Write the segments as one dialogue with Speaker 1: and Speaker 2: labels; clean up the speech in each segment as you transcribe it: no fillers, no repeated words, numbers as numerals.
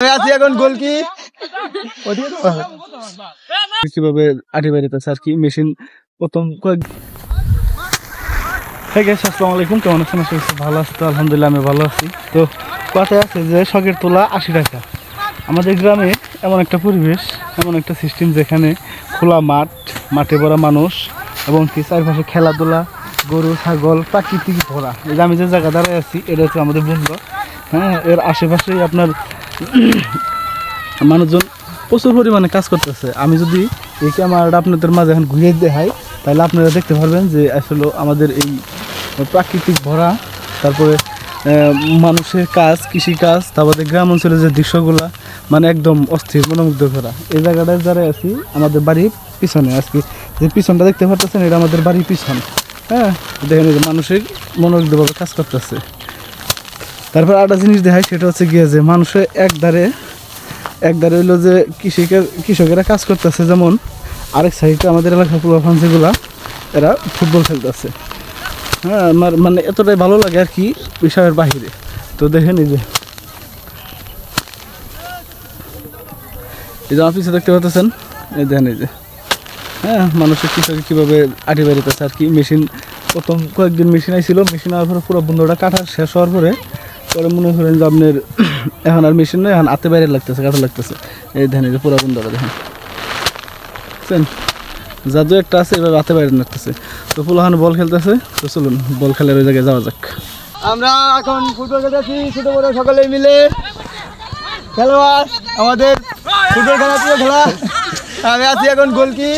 Speaker 1: এখন গোল কি কিভাবে আটি বেরিতেছে আর কি মেশিন প্রথম কয়েক। আসসালামু আলাইকুম, কেমন আছেন? ভালো আছে তো, আলহামদুলিল্লাহ আমি ভালো আছি। তো কথায় আছে যে শখের তোলা 80 টাকা। আমাদের গ্রামে এমন একটা পরিবেশ, এমন একটা সিস্টেম যেখানে খোলা মাঠ, মাঠে ভরা মানুষ এবং কি চারপাশে খেলাধুলা, গরু ছাগল প্রাকৃতিক ভরা। এই যে আমি যে জায়গা দাঁড়ায় আছি এটা হচ্ছে আমাদের বন্ধু। হ্যাঁ, এর আশেপাশেই আপনার মানুষজন প্রচুর পরিমাণে কাজ করতেছে। আমি যদি এই ক্যামেরাটা আপনাদের মাঝে এখন ঘুরিয়ে দেখাই তাহলে আপনারা দেখতে পারবেন যে আসলে আমাদের এই প্রাকৃতিক ভরা, তারপরে মানুষের কাজ, কৃষিকাজ, তারপরে গ্রাম অঞ্চলের যে দৃশ্যগুলো মানে একদম অস্থির, মনোমুগ্ধ করা। এই জায়গাটায় যারা আছি আমাদের বাড়ির পিছনে, আজকে যে পিছনটা দেখতে পারতেছেন এটা আমাদের বাড়ির পিছন। হ্যাঁ, দেখেন যে মানুষের মনোমুগ্ধভাবে কাজ করতেছে। তারপর আরেকটা জিনিস দেখায়, সেটা হচ্ছে গিয়ে যে মানুষের একধারে হইলো যে কৃষকেরা কাজ করতেছে, যেমন আরেক সাইডে আমাদের এলাকার পোলাপান যেগুলা এরা ফুটবল খেলতেছে। হ্যাঁ, আমার মানে এতটাই ভালো লাগে আর কি বিষয়ের বাহিরে। তো দেখেন এই যে আমার পিছিয়ে দেখতে পাচ্ছেন, এই দেখেন এই যে হ্যাঁ মানুষের কৃষকের কীভাবে আটি বেরিতেছে আর কি। মেশিন প্রথম কয়েকদিন মেশিন আইছিল, মেশিন আওয়ার পরে পুরো বন্ধটা কাটা শেষ হওয়ার পরে মনে করেন যে আপনার এখন আর মেশিন নয়, এখন হাতে বাইরে লাগতেছে, কাটা লাগতেছে। এই দেখেন এই যে পুরো বন্ধটা দেখেন, বুঝছেন, জাদু একটা আছে, এবার হাতে বাইরে লাগতেছে। তো ফুলহান বল খেলতেছে। তো চলুন বল খেলার ওই জায়গায় যাওয়া যাক। আমরা এখন ফুটবল খেলতেছি ছোট বড় সকলে মিলে। খেলোয়াড় আমাদের ফুটবল খেলা, প্রিয় খেলা। আমি আছি এখন গোলকি।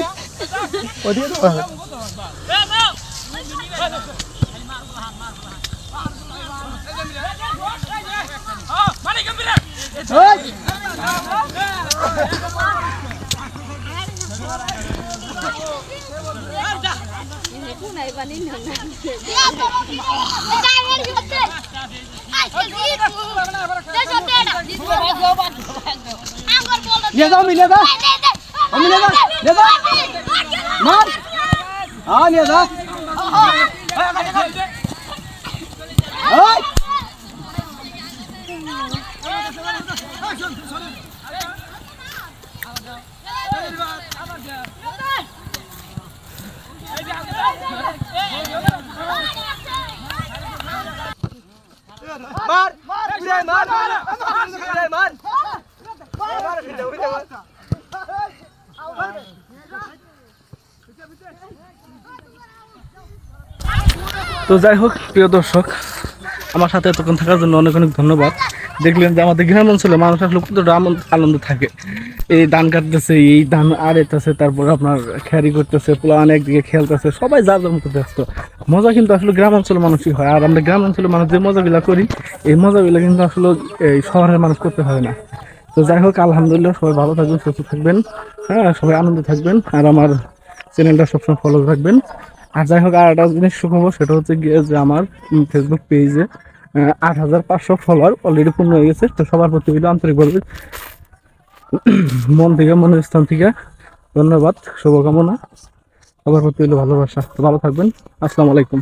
Speaker 1: তো যাই হোক প্রিয় দর্শক, আমার সাথে এতক্ষণ থাকার জন্য অনেক অনেক ধন্যবাদ। দেখলেন যে আমাদের গ্রাম অঞ্চলে মানুষ আসলে কতটা আনন্দ থাকে। এই ধান কাটতেছে, এই ধান আড়াইতেছে, তারপর আপনার খেয়ারি করতেছে, পোলান একদিকে খেলতেছে, সবাই যার যার মতো ব্যস্ত। মজা কিন্তু আসলে গ্রাম অঞ্চলের মানুষই হয়। আর আমরা গ্রাম অঞ্চলের মানুষ যে মজাগুলা করি, এই মজাগুলা কিন্তু আসলে এই শহরের মানুষ করতে হয় না। তো যাই হোক আলহামদুলিল্লাহ, সবাই ভালো থাকবেন, সুস্থ থাকবেন, হ্যাঁ সবাই আনন্দ থাকবেন, আর আমার চ্যানেলটা সবসময় ফলো রাখবেন। আর যাই হোক আর একটা জিনিস সুখবর, সেটা হচ্ছে গিয়ে যে আমার ফেসবুক পেজে 8500 ফলোয়ার অলরেডি পূর্ণ হয়ে গেছে। তো সবার প্রতি আন্তরিকভাবে মন থেকে, মনের স্থান থেকে ধন্যবাদ, শুভকামনা, সবার প্রতি ভালোবাসা। তো ভালো থাকবেন, আসসালামু আলাইকুম।